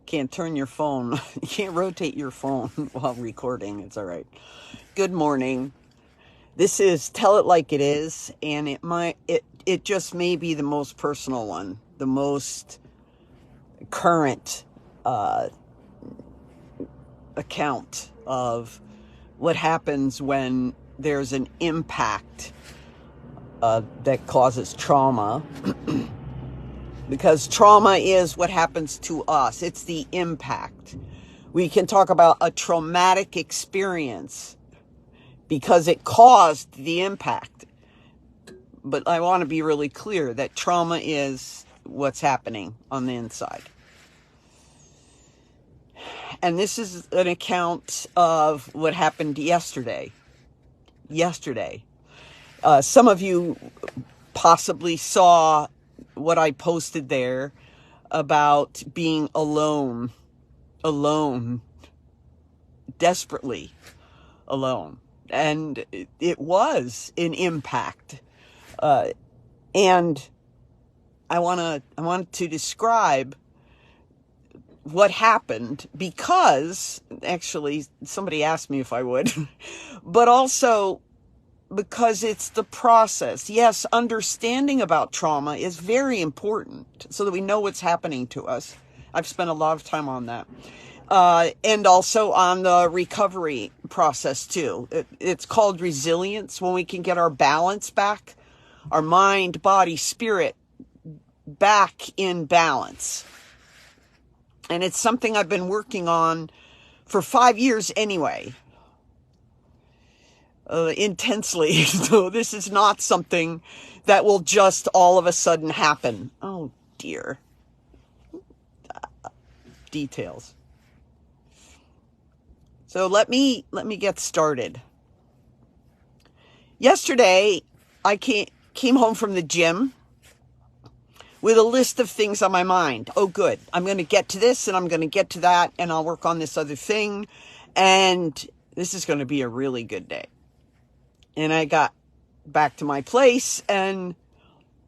can't turn your phone, you can't rotate your phone while recording. It's all right. Good morning. This is Tell It Like It Is, and it just may be the most personal one, the most current account of what happens when there's an impact that causes trauma. Because trauma is what happens to us. It's the impact. We can talk about a traumatic experience because it caused the impact. But I want to be really clear that trauma is what's happening on the inside. And this is an account of what happened yesterday. Some of you possibly saw what I posted there about being alone, desperately alone. And it was an impact. And I want to describe what happened because, actually, somebody asked me if I would, but also because it's the process. Yes, understanding about trauma is very important so that we know what's happening to us. I've spent a lot of time on that. And also on the recovery process too. It's called resilience, when we can get our balance back, our mind, body, spirit back in balance. And it's something I've been working on for 5 years anyway. Intensely. So this is not something that will just all of a sudden happen. Oh dear. Details. So let me get started. Yesterday, I came home from the gym with a list of things on my mind. Oh, good. I'm going to get to this and I'm going to get to that and I'll work on this other thing. And this is going to be a really good day. And I got back to my place and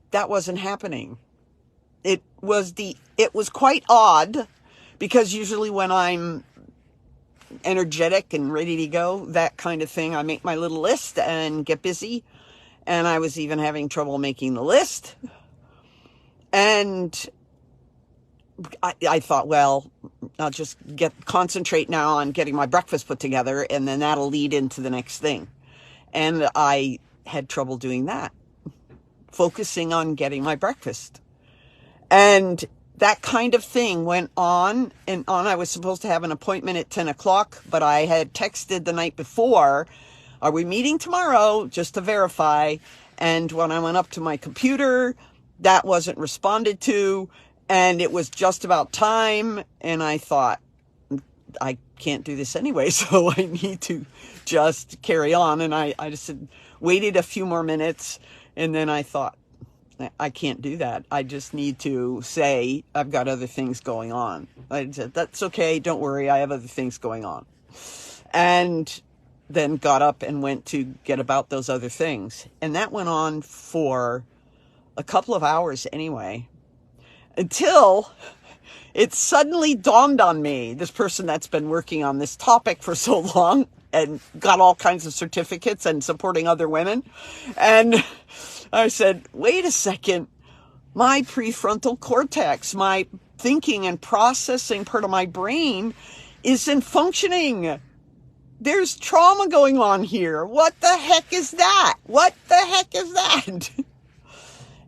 that wasn't happening. It was quite odd because usually when I'm energetic and ready to go, that kind of thing, I make my little list and get busy. And I was even having trouble making the list. And I thought, well, I'll just concentrate now on getting my breakfast put together and then that'll lead into the next thing. And I had trouble doing that, focusing on getting my breakfast. And that kind of thing went on and on. I was supposed to have an appointment at 10 o'clock, but I had texted the night before, are we meeting tomorrow? Just to verify. And when I went up to my computer, that wasn't responded to. And it was just about time. And I thought, I can't do this anyway, so I need to just carry on. And I just waited a few more minutes, and then I thought, I can't do that. I just need to say, I've got other things going on. I said, that's okay, don't worry, I have other things going on. And then got up and went to get about those other things. And that went on for a couple of hours anyway, until it suddenly dawned on me, this person that's been working on this topic for so long and got all kinds of certificates and supporting other women. And I said, wait a second, my prefrontal cortex, my thinking and processing part of my brain isn't functioning. There's trauma going on here. What the heck is that? What the heck is that?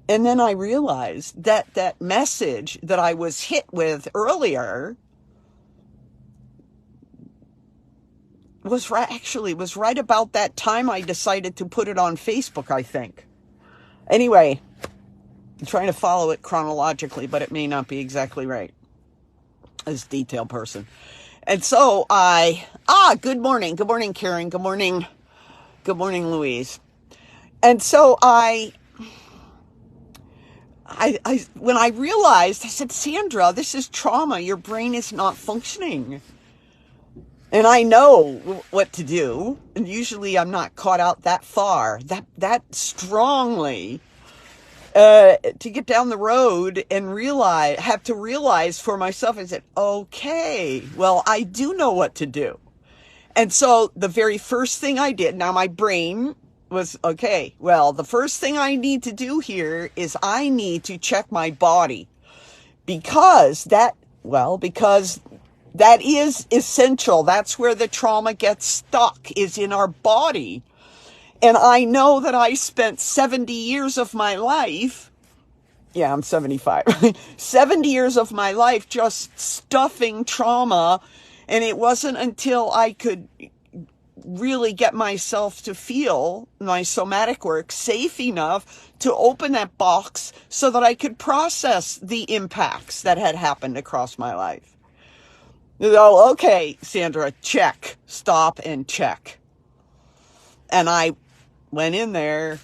And then I realized that that message that I was hit with earlier was right about that time I decided to put it on Facebook, I think. Anyway, I'm trying to follow it chronologically, but it may not be exactly right as a detail person. And so good morning. Good morning, Karen. Good morning, Louise. And so when I realized, I said, Sandra, this is trauma. Your brain is not functioning. And I know what to do. And usually I'm not caught out that far, that strongly. to get down the road and have to realize for myself, I said, okay, well, I do know what to do. And so the very first thing I did, now my brain was, okay, well, the first thing I need to do here is I need to check my body, because that is essential. That's where the trauma gets stuck, is in our body. And I know that I spent 70 years of my life, yeah, I'm 75, 70 years of my life just stuffing trauma. And it wasn't until I could really get myself to feel my somatic work safe enough to open that box so that I could process the impacts that had happened across my life. So, okay, Sandra, check, stop and check. And I went in there,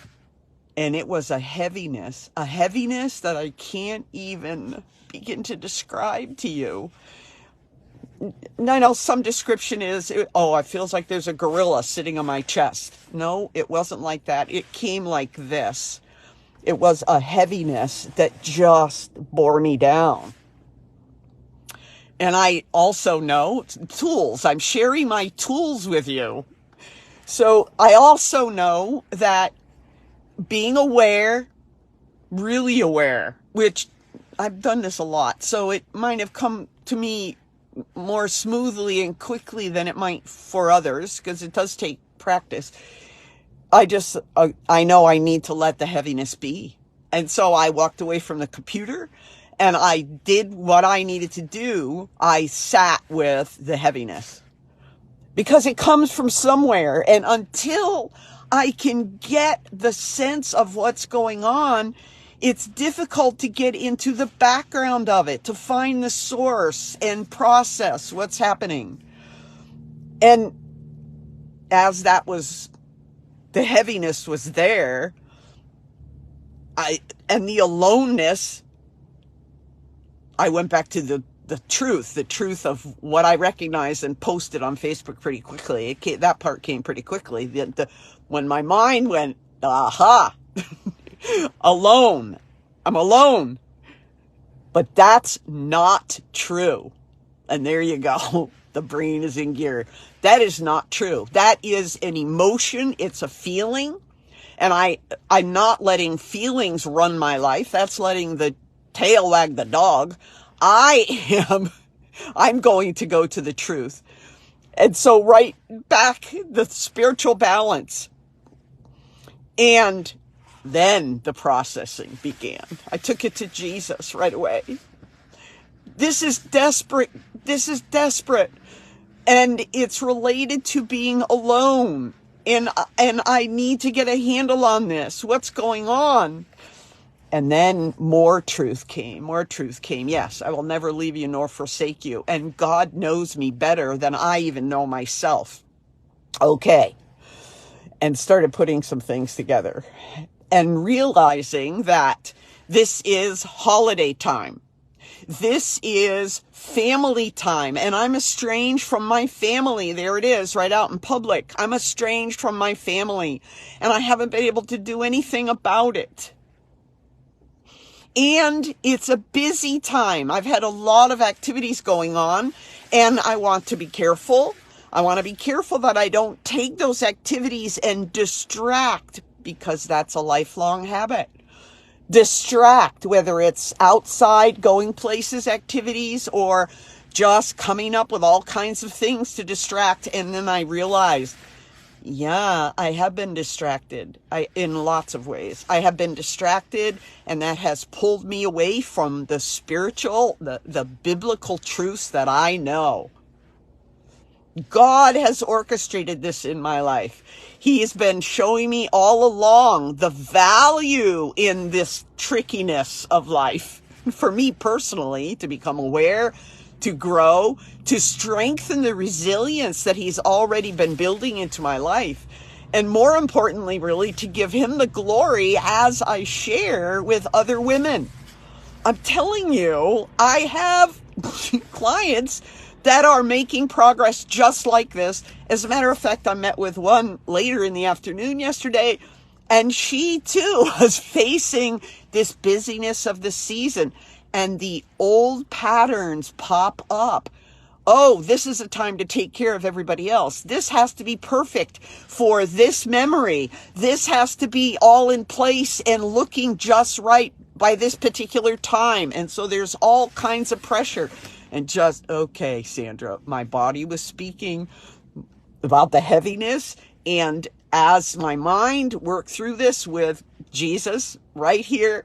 and it was a heaviness that I can't even begin to describe to you. I know some description is, oh, it feels like there's a gorilla sitting on my chest. No, it wasn't like that. It came like this. It was a heaviness that just bore me down. And I also know tools. I'm sharing my tools with you. So I also know that being aware, really aware, which I've done this a lot, so it might have come to me more smoothly and quickly than it might for others, because it does take practice. I know I need to let the heaviness be. And so I walked away from the computer and I did what I needed to do. I sat with the heaviness because it comes from somewhere. And until I can get the sense of what's going on, it's difficult to get into the background of it, to find the source and process what's happening. And as the heaviness was there, and the aloneness, I went back to the truth of what I recognized and posted on Facebook pretty quickly. That part came pretty quickly. When my mind went, aha, alone. I'm alone. But that's not true. And there you go. The brain is in gear. That is not true. That is an emotion. It's a feeling. And I'm not letting feelings run my life. That's letting the tail wag the dog. I'm going to go to the truth. And so right back, the spiritual balance. And then the processing began. I took it to Jesus right away. This is desperate. This is desperate. And it's related to being alone. And I need to get a handle on this. What's going on? And then more truth came. More truth came. Yes, I will never leave you nor forsake you. And God knows me better than I even know myself. Okay. And started putting some things together and realizing that this is holiday time. This is family time, and I'm estranged from my family. There it is, right out in public. I'm estranged from my family, and I haven't been able to do anything about it. And it's a busy time. I've had a lot of activities going on, and I want to be careful. I want to be careful that I don't take those activities and distract, because that's a lifelong habit. Distract, whether it's outside, going places, activities, or just coming up with all kinds of things to distract. And then I realized, yeah, I have been distracted in lots of ways. I have been distracted, and that has pulled me away from the spiritual, the biblical truths that I know. God has orchestrated this in my life. He has been showing me all along the value in this trickiness of life. For me personally, to become aware, to grow, to strengthen the resilience that he's already been building into my life. And more importantly, really, to give him the glory as I share with other women. I'm telling you, I have clients that are making progress just like this. As a matter of fact, I met with one later in the afternoon yesterday, And she too was facing this busyness of the season, and the old patterns pop up. Oh, this is a time to take care of everybody else. This has to be perfect for this memory. This has to be all in place and looking just right by this particular time. And so there's all kinds of pressure. And just, okay, Sandra, my body was speaking about the heaviness. And as my mind worked through this with Jesus right here,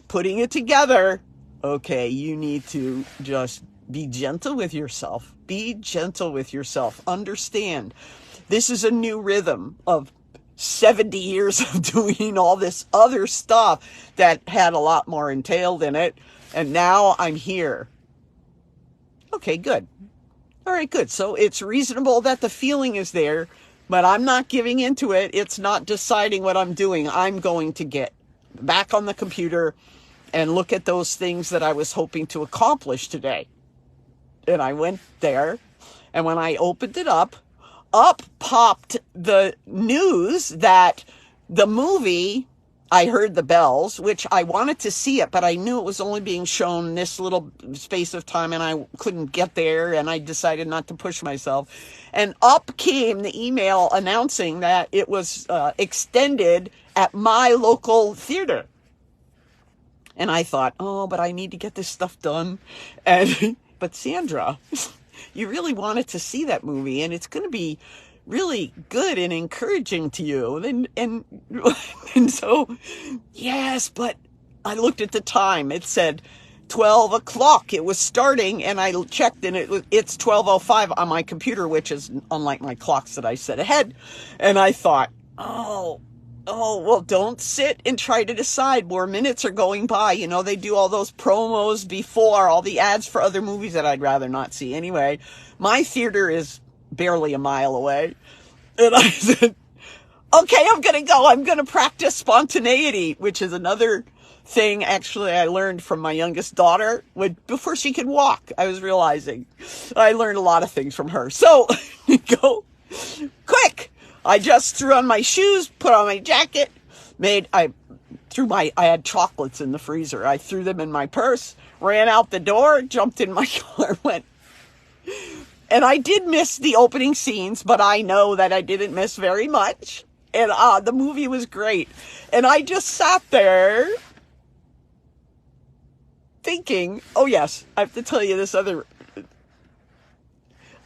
putting it together, okay, you need to just be gentle with yourself. Be gentle with yourself. Understand, this is a new rhythm of 70 years of doing all this other stuff that had a lot more entailed in it. And now I'm here. Okay, good. All right, good. So it's reasonable that the feeling is there, but I'm not giving into it. It's not deciding what I'm doing. I'm going to get back on the computer and look at those things that I was hoping to accomplish today. And I went there, and when I opened it up popped the news that the movie, I heard the bells, which I wanted to see it, but I knew it was only being shown this little space of time, and I couldn't get there, and I decided not to push myself. And up came the email announcing that it was extended at my local theater. And I thought, oh, but I need to get this stuff done. And but Sandra, you really wanted to see that movie, and it's going to be really good and encouraging to you. And so, yes, but I looked at the time. It said 12 o'clock. It was starting, and I checked, and it's 12:05 on my computer, which is unlike my clocks that I set ahead. And I thought, oh, well, don't sit and try to decide. More minutes are going by. You know, they do all those promos before, all the ads for other movies that I'd rather not see anyway. My theater is barely a mile away. And I said, okay, I'm going to go. I'm going to practice spontaneity, which is another thing, actually, I learned from my youngest daughter before she could walk. I was realizing I learned a lot of things from her. So go quick. I just threw on my shoes, put on my jacket, I had chocolates in the freezer. I threw them in my purse, ran out the door, jumped in my car, went. And I did miss the opening scenes, but I know that I didn't miss very much. And the movie was great. And I just sat there thinking, oh yes, I have to tell you this other.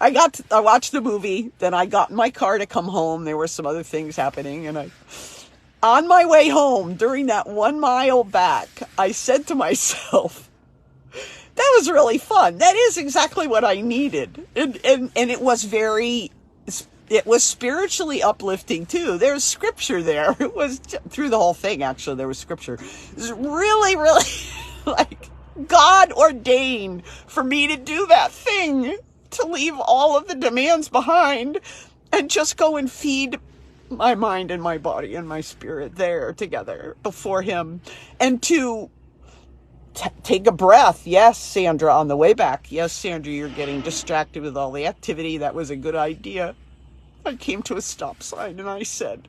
I watched the movie, then I got in my car to come home. There were some other things happening, and on my way home, during that 1 mile back, I said to myself, that was really fun. That is exactly what I needed. And it was spiritually uplifting too. There's scripture there. It was through the whole thing, actually, there was scripture. It was really, really like God ordained for me to do that thing, to leave all of the demands behind and just go and feed my mind and my body and my spirit there together before him, and to take a breath. Yes, Sandra, on the way back. Yes, Sandra, you're getting distracted with all the activity. That was a good idea. I came to a stop sign and I said,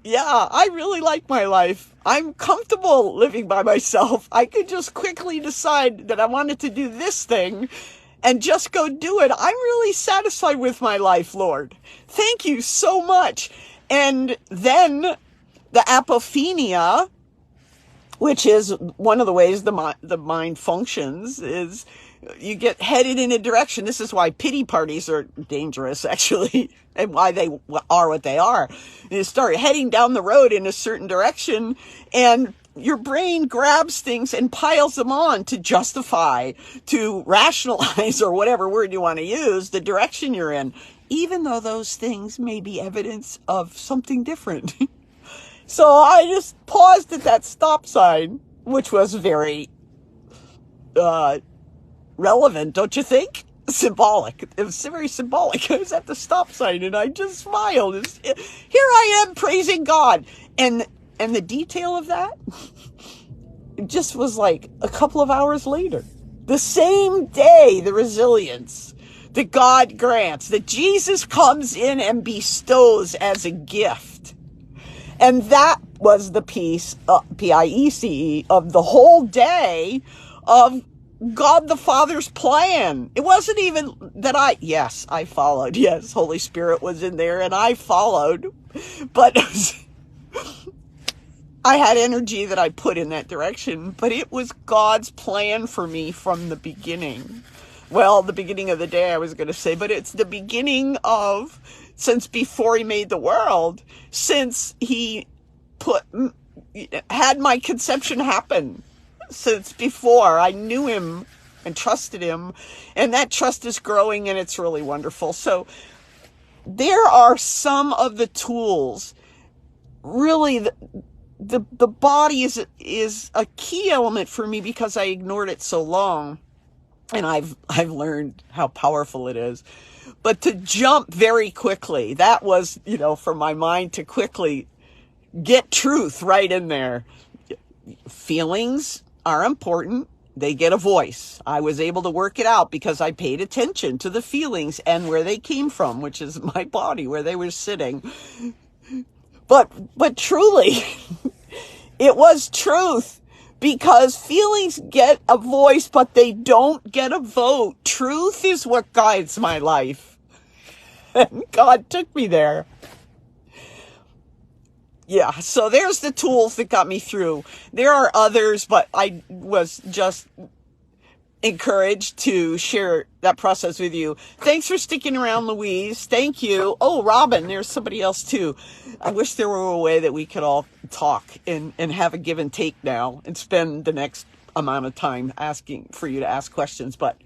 yeah, I really like my life. I'm comfortable living by myself. I could just quickly decide that I wanted to do this thing and just go do it. I'm really satisfied with my life, Lord. Thank you so much. And then the apophenia, which is one of the ways the mind functions, is you get headed in a direction. This is why pity parties are dangerous, actually, and why they are what they are. You start heading down the road in a certain direction, and your brain grabs things and piles them on to justify, to rationalize, or whatever word you want to use, the direction you're in, even though those things may be evidence of something different. So I just paused at that stop sign, which was very relevant, don't you think? Symbolic. It was very symbolic. I was at the stop sign and I just smiled. Here I am praising God. And the detail of that, it just was like a couple of hours later. The same day, the resilience, that God grants, that Jesus comes in and bestows as a gift. And that was the piece, P-I-E-C-E, of the whole day of God the Father's plan. It wasn't even that I followed. Yes, Holy Spirit was in there and I followed. But I had energy that I put in that direction. But it was God's plan for me from the beginning. Well, the beginning of the day, I was going to say, but it's the beginning of, since before he made the world, since he had my conception happen. Since before I knew him and trusted him, and that trust is growing and it's really wonderful. So there are some of the tools. Really, the body is a key element for me because I ignored it so long, and I've learned how powerful it is. But to jump very quickly, that was, for my mind to quickly get truth right in there. Feelings are important. They get a voice. I was able to work it out because I paid attention to the feelings and where they came from, which is my body, where they were sitting. But truly, it was truth, because feelings get a voice, but they don't get a vote. Truth is what guides my life. And God took me there. Yeah, so there's the tools that got me through. There are others, but I was just encouraged to share that process with you. Thanks for sticking around, Louise. Thank you. Oh, Robin, there's somebody else too. I wish there were a way that we could all talk and have a give and take now and spend the next amount of time asking for you to ask questions. But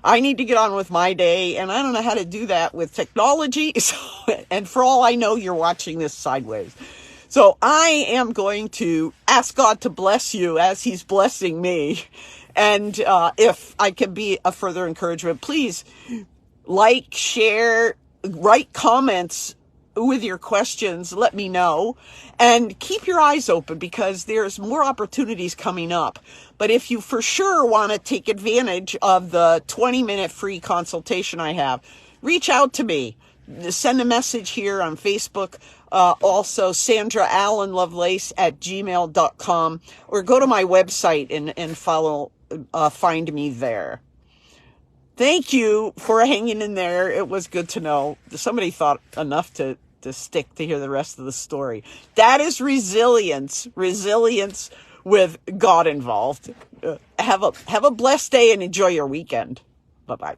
I need to get on with my day, and I don't know how to do that with technology. So, and for all I know, you're watching this sideways. So I am going to ask God to bless you as he's blessing me. And if I can be a further encouragement, please like, share, write comments with your questions. Let me know. And keep your eyes open, because there's more opportunities coming up. But if you for sure want to take advantage of the 20-minute free consultation I have, reach out to me. Send a message here on Facebook. Also, Sandra Allen Lovelace at gmail.com, or go to my website and find me there. Thank you for hanging in there. It was good to know. Somebody thought enough to stick to hear the rest of the story. That is resilience with God involved. Have a blessed day and enjoy your weekend. Bye-bye.